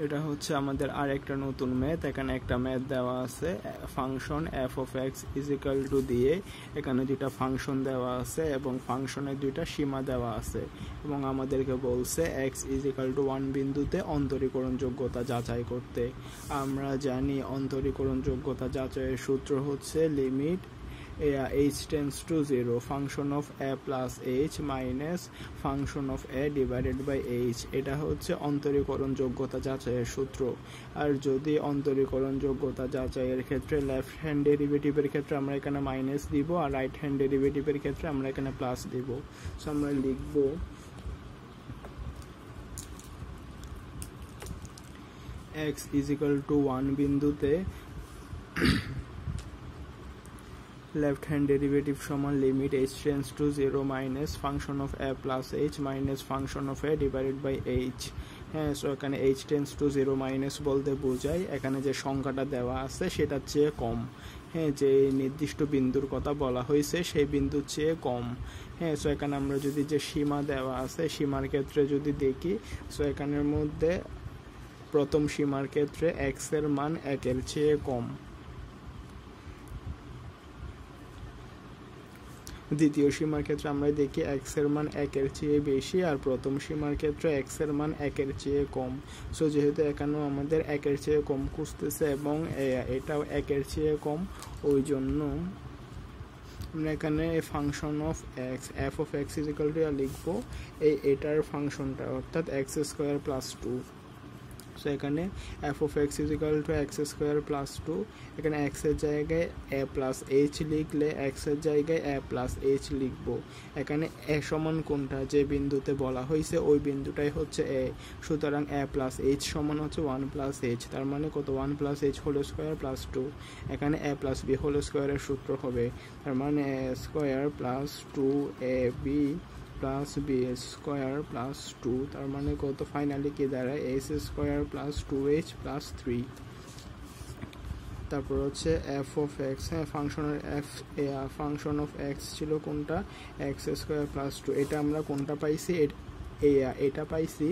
এটা হচ্ছে আমাদের আরেকটা নতুন ম্যাথ। এখানে একটা ম্যাথ দেওয়া আছে, function F of x is equal to দিয়ে এখানে দুইটা ফাংশন দেওয়া আছে এবং ফাংশনের দুইটা সীমা দেওয়া আছে এবং আমাদেরকে বলছে এক্স ইজ ইকাল টু 1 বিন্দুতে অন্তরীকরণ যোগ্যতা যাচাই করতে। আমরা জানি অন্তরীকরণ যোগ্যতা যাচাইয়ের সূত্র হচ্ছে limit h tends to 0 function of a plus h minus function of a divided by h। এটা হচ্ছে অন্তরীকরণ যোগ্যতা যাচাইয়ের সূত্র। আর যদি অন্তরীকরণ যোগ্যতা যাচাইয়ের ক্ষেত্রে লেফট হ্যান্ড ডেরিভেটিভের ক্ষেত্রে আমরা এখানে মাইনাস দিব আর রাইট হ্যান্ড ডেরিভেটিভের ক্ষেত্রে আমরা এখানে প্লাস দিব। সো আমরা লিখব x is equal to 1 বিন্দুতে লেফট হ্যান্ড ডেরিভেটিভ সমান limit h tends to 0 minus function of a plus h minus function of a divided by h। হ্যাঁ, সো এখানে h tends to 0 মাইনাস বলতে বোঝায় এখানে যে সংখ্যাটা দেওয়া আছে সেটার চেয়ে কম। হ্যাঁ, যে নির্দিষ্ট বিন্দুর কথা বলা হয়েছে সেই বিন্দুর চেয়ে কম। হ্যাঁ, সো এখানে আমরা যদি যে সীমা দেওয়া আছে সীমার ক্ষেত্রে যদি দেখি, সো এখানের মধ্যে প্রথম সীমার ক্ষেত্রে x এর মান 1 এর চেয়ে কম, দ্বিতীয় সীমার ক্ষেত্রে আমরা দেখি x এর মান 1 এর চেয়ে বেশি আর প্রথম সীমার ক্ষেত্রে x এর মান 1 এর চেয়ে কম। সো যেহেতু এখানেও আমাদের 1 এর চেয়ে কম খুঁজতেছে এবং এটাও 1 এর চেয়ে কম, ওই জন্য আমরা এখানে function of x F of x is equal to লিখবো এটার ফাংশনটা অর্থাৎ এক্স স্কোয়ার প্লাস 2। সো এখানে F of x is equal to x square plus 2, এখানে এক্স এর জায়গায় এ প্লাস এইচ লিখলে এক্স এর জায়গায় এ প্লাস এইচ লিখবো। এখানে এ সমান কোনটা, যে বিন্দুতে বলা হয়েছে ওই বিন্দুটাই হচ্ছে এ, সুতরাং এ প্লাস এইচ সমান হচ্ছে 1 প্লাস এইচ, তার মানে কত 1 plus H whole square plus 2। এখানে এ প্লাস বি হোল স্কোয়ারের সূত্র হবে, তার মানে A square plus 2 A B plus B square plus 2, তার মানে কত ফাইনালি কি দাঁড়ায় S square plus 2h plus 3। তারপর হচ্ছে এফ অফ এক্স, হ্যাঁ ফাংশনের ফাংশন অফ এক্স ছিল কোনটা এক্স স্কোয়ার প্লাস 2, এটা আমরা কোনটা পাইছি এটা পাইছি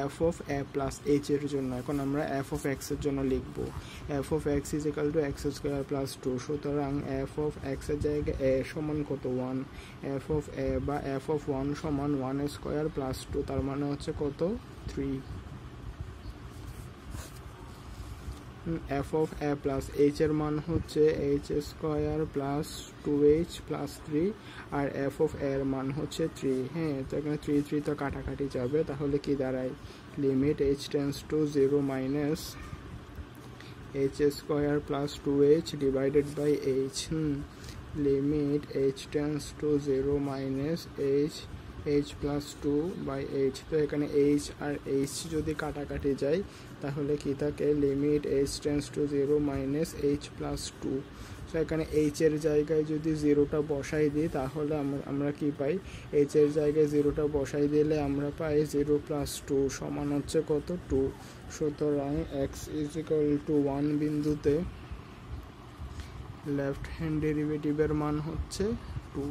F of A plus H এর জন্য। এখন আমরা এফ অফ এক্স এর জন্য লিখব F of x is equal to x square plus 2, সুতরাং এফ অফ এক্স এর জায়গায় এ সমান কত 1, এফ অফ এ বা এফ অফ 1 সমান 1 স্কোয়ার প্লাস 2, তার মানে হচ্ছে কত 3। F of A plus H এর মান হচ্ছে H square plus 2h plus 3 আর এফ অফ এর মান হচ্ছে 3। হ্যাঁ, তো এখানে 3 তো কাটাকাটি যাবে, তাহলে কি দাঁড়ায় limit h tends to 0 minus h square plus 2h divided by h। Limit h tends to 0 minus h plus 2 by h। তো এখানে h আর h যদি কাটাকাটি যায় তাহলে কি থাকে limit h tends to 0 minus h plus 2। So এখানে h এর জায়গায় যদি 0টা বসাই দিই তাহলে আমরা কি পাই, h এর জায়গায় 0টা বসাই দিলে আমরা পাই 0 প্লাস 2 সমান হচ্ছে কত 2। সুতরাং x ইজ ইকুয়াল টু 1 বিন্দুতে লেফট হ্যান্ড ডেরিভেটিভের মান হচ্ছে 2।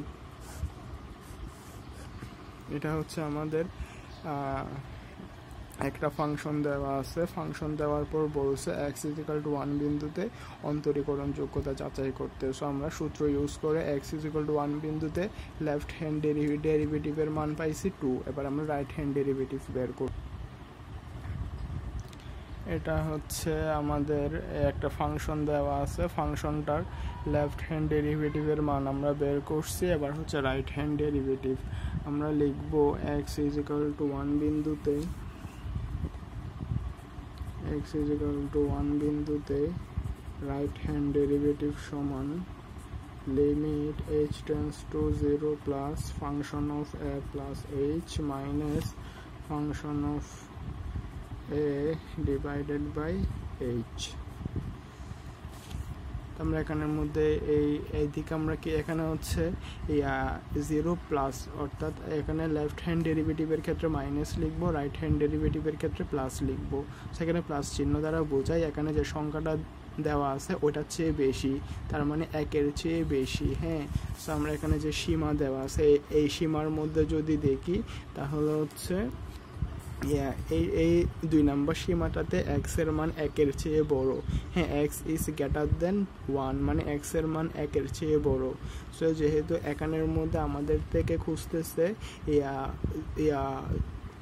এটা হচ্ছে আমাদের একটা ফাংশন দেওয়া আছে, ফাংশন দেওয়ার পর বলছে x ইজ ইকুয়াল টু 1 বিন্দুতে অন্তরীকরণ যোগ্যতা যাচাই করতে। সো আমরা সূত্র ইউজ করে x ইজ ইকুয়াল টু 1 বিন্দুতে লেফট হ্যান্ড ডেরিভেটিভের মান পাইছি 2। এবার আমরা রাইট হ্যান্ড ডেরিভেটিভ বের করব। এটা হচ্ছে আমাদের একটা ফাংশন দেওয়া আছে, ফাংশনটার লেফট হ্যান্ড ডেরিভেটিভের মান আমরা বের করছি। এবার হচ্ছে রাইট হ্যান্ড ডেরিভেটিভ, আমরা লিখব x ইজ ইকুয়াল টু 1 বিন্দুতে x ইজ ইকুয়াল টু 1 বিন্দুতে রাইট হ্যান্ড ডেরিভেটিভ সমান limit h tends to 0 plus function of a plus h minus function of a divided by h। আমরা এখানের মধ্যে এই দিকে আমরা কি এখানে হচ্ছে 0 প্লাস, অর্থাৎ এখানে লেফট হ্যান্ড ডেরিভেটিভের ক্ষেত্রে মাইনাস লিখবো, রাইট হ্যান্ড ডেরিভেটিভের ক্ষেত্রে প্লাস লিখবো। সেখানে প্লাস চিহ্ন দ্বারা বোঝায় এখানে যে সংখ্যাটা দেওয়া আছে ওটার চেয়ে বেশি, তার মানে 1 এর চেয়ে বেশি। হ্যাঁ, সো আমরা এখানে যে সীমা দেওয়া আছে এই সীমার মধ্যে যদি দেখি তাহলে হচ্ছে এই 2 নম্বর সীমাটাতে x এর মান 1 এর চেয়ে বড়। হ্যাঁ, x ইজ গ্রেটার দেন 1, মানে x এর মান 1 এর চেয়ে বড়। সো যেহেতু এখানের মধ্যে আমাদের থেকে খুঁজতেছে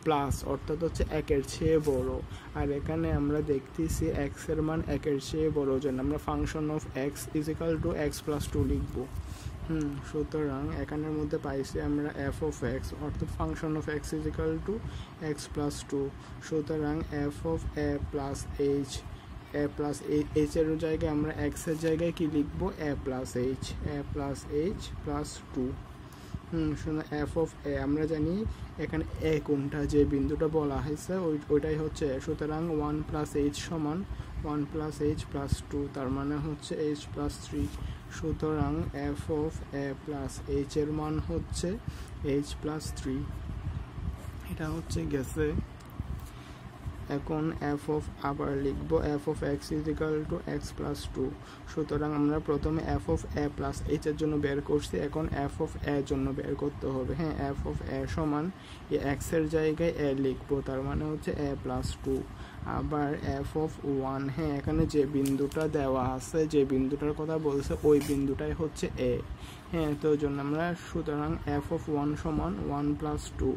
প্লাস, অর্থাৎ হচ্ছে 1 এর চেয়ে বড়, আর এখানে আমরা দেখতেছি x এর মান 1 এর চেয়ে বড়, জন্য আমরা function of x is equal to x plus 2 লিখব। সুতরাং এখানের মধ্যে পাইছি আমরা f অফ x, অর্থাৎ function of x is equal to x plus 2। সুতরাং f of a plus h, a plus h এর জায়গায় আমরা x এর জায়গায় কি লিখবো, a প্লাস h প্লাস 2। শুনুন, f অফ a আমরা জানি এখানে a কোনটা, যে বিন্দুটা বলা হয়েছে ওইটাই হচ্ছে a। সুতরাং 1 প্লাস h সমান 1 প্লাস h প্লাস 2, তার মানে হচ্ছে h প্লাস 3। সুতরাং f of a plus h এর মান হচ্ছে h প্লাস 3, এটা হচ্ছে গেছে। এখন f অফ আবার লিখবো f of x is equal to x plus 2। সুতরাং আমরা প্রথমে f of a plus h এর জন্য বের করছি, এখন f অফ a এর জন্য বের করতে হবে। হ্যাঁ, f অফ a সমান x এর জায়গায় a লিখবো, তার মানে হচ্ছে a প্লাস 2। আবার f অফ 1, হ্যাঁ এখানে যে বিন্দুটা দেওয়া আছে, যে বিন্দুটার কথা বলছে ওই বিন্দুটাই হচ্ছে a। হ্যাঁ, তো জন্য আমরা সুতরাং f অফ 1 সমান 1 প্লাস 2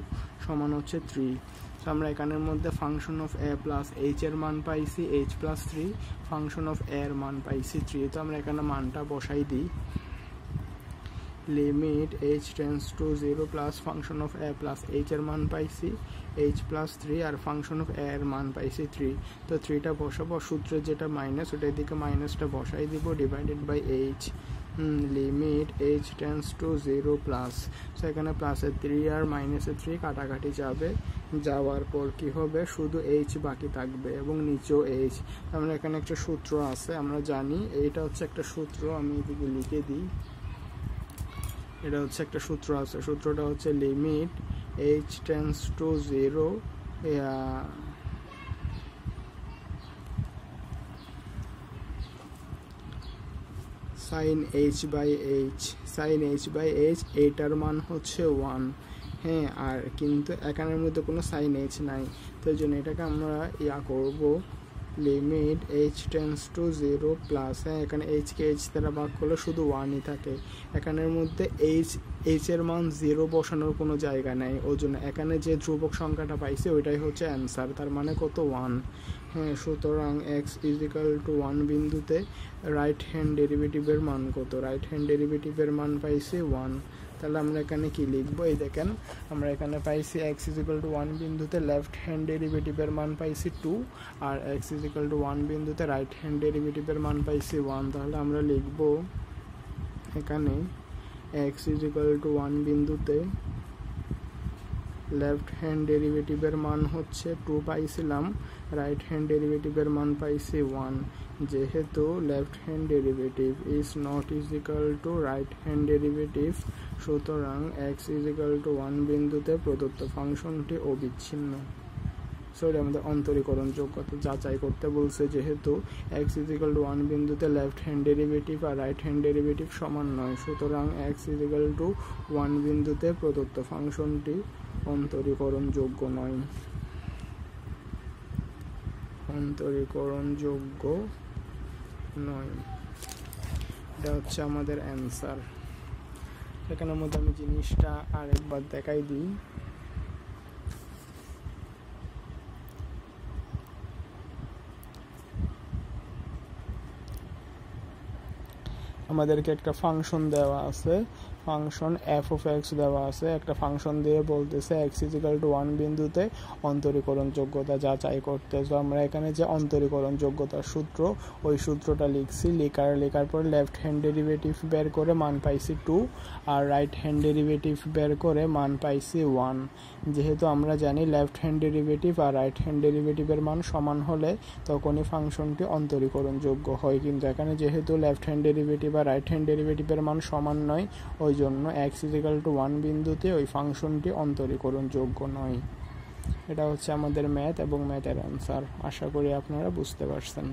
সমান হচ্ছে 3। তো আমরা এখানের মধ্যে function of a plus h এর মান পাইছি h plus 3, function of a এর মান পাইছি 3। তো আমরা এখানে মানটা বসাই দিই, limit h tends to 0 plus function of a plus h এর মান পাইছি h প্লাস 3, আর ফাংশন অফ a এর মান পাইছি 3। তো 3টা বসাবো, সূত্রে যেটা মাইনাস ওটার দিকে মাইনাসটা বসাই দিব, divided by h। Limit h tends to 0 plus, so এখানে প্লাসের 3 আর মাইনাসের 3 কাটাকাটি যাবে, যাওয়ার পর কি হবে, শুধু h বাকি থাকবে এবং নিচেও h। আমরা এখানে একটা সূত্র আছে, আমরা জানি এইটা হচ্ছে একটা সূত্র, আমি এদিকে লিখে দিই। এটা হচ্ছে একটা সূত্র আছে, সূত্রটা হচ্ছে limit h tends to 0 sine h by h, এইটার মান হচ্ছে 1। হ্যাঁ, আর কিন্তু এখানের মধ্যে কোনো সাইন h নাই, তো এই জন্য এটাকে আমরা করব limit h tends to 0 plus, হ্যাঁ এখানে h কে h দ্বারা ভাগ করলে শুধু 1ই থাকে, এখানের মধ্যে h এর মান 0 বসানোর কোনো জায়গা নেই, ওই জন্য এখানে যে ধ্রুবক সংখ্যাটা পাইছে ওইটাই হচ্ছে অ্যান্সার, তার মানে কত, 1। হ্যাঁ, সুতরাং x ইজ ইকুয়াল টু 1 বিন্দুতে রাইট হ্যান্ড ডেরিভেটিভের মান কত, রাইট হ্যান্ড ডেরিভেটিভের মান পাইছি 1। তাহলে আমরা এখানে কি লিখবো, এই দেখেন আমরা এখানে পাইছি x ইজ ইকুয়াল টু 1 বিন্দুতে লেফট হ্যান্ড ডেরিভেটিভের মান পাইছি 2, আর x ইজ ইকুয়াল টু 1 বিন্দুতে রাইট হ্যান্ড ডেরিভেটিভের মান পাইছি 1। তাহলে আমরা লিখবো এখানে x ইজ ইকুয়াল টু 1 বিন্দুতে লেফট হ্যান্ড ডেরিভেটিভের মান হচ্ছে 2 পাইছিলাম, রাইট হ্যান্ড ডেরিভেটিভের মান পাইছি 1। যেহেতু left hand derivative is not is equal to right hand derivative, সুতরাং x ইজ ইকুয়াল টু 1 বিন্দুতে প্রদত্ত ফাংশনটি অবিচ্ছিন্ন। সরি, আমাদের অন্তরীকরণ যোগ্যতা যাচাই করতে বলছে, যেহেতু x ইজ ইকুয়াল টু 1 বিন্দুতে লেফট হ্যান্ড ডেরিভেটিভ আর রাইট হ্যান্ড ডেরিভেটিভ সমান নয়, সুতরাং x ইজ ইকুয়াল টু 1 বিন্দুতে প্রদত্ত ফাংশনটি অন্তরীকরণযোগ্য নয়, অন্তরীকরণযোগ্য নয়। এটা হচ্ছে আমাদের অ্যান্সার। এখানের মধ্যে আমি জিনিসটা আরেকবার দেখাই দিই। আমাদেরকে একটা ফাংশন দেওয়া আছে, ফাংশন f অফ x দেওয়া আছে, একটা ফাংশন দিয়ে বলতেছে x ইজ ইকুয়াল টু 1 বিন্দুতে অন্তরীকরণ যোগ্যতা যাচাই করতে। তো আমরা এখানে যে অন্তরীকরণ যোগ্যতার সূত্র, ওই সূত্রটা লিখছি, লেখার পর লেফট হ্যান্ড ডেরিভেটিভ বের করে মান পাইছি 2, আর রাইট হ্যান্ড ডেরিভেটিভ বের করে মান পাইছি 1। যেহেতু আমরা জানি লেফট হ্যান্ড ডেরিভেটিভ আর রাইট হ্যান্ড ডেরিভেটিভের মান সমান হলে তখনই ফাংশনটি অন্তরীকরণযোগ্য হয়, কিন্তু এখানে যেহেতু লেফট হ্যান্ড ডেরিভেটিভ আর রাইট হ্যান্ড ডেরিভেটিভের মান সমান নয়, ওই জন্য x ইজ ইকুয়াল টু 1 বিন্দুতে ওই ফাংশনটি অন্তরীকরণযোগ্য নয়। এটা হচ্ছে আমাদের ম্যাথ এবং ম্যাথের অ্যান্সার। আশা করি আপনারা বুঝতে পারছেন।